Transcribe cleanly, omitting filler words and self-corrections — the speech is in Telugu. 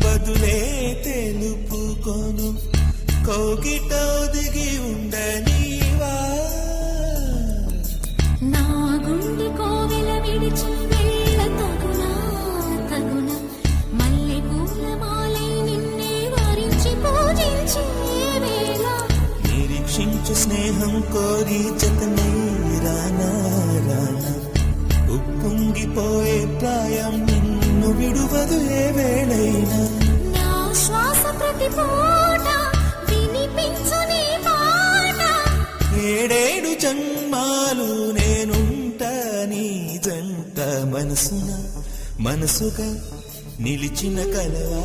బదులే తెలుపుకొను కోకిట ఒదిగి ఉండనీవా నా గుండె కోవెల విడిచి వెళ్ళ తగునా తగునా మల్లె పూల మాలై నిన్నే వరించి పూజించే వేళ నిరీక్షించు స్నేహం కోరి జతనే రానా రానా ఉప్పొంగిపోయే ప్రాయం నిన్ను విడువదు ఏ వేళైనా నా శ్వాస ప్రతి పూట వినిపించు నీ మాట ఏడేడు జన్మాలు నేనుంటా నీ జంట మనసుగా నిలిచిన కలవా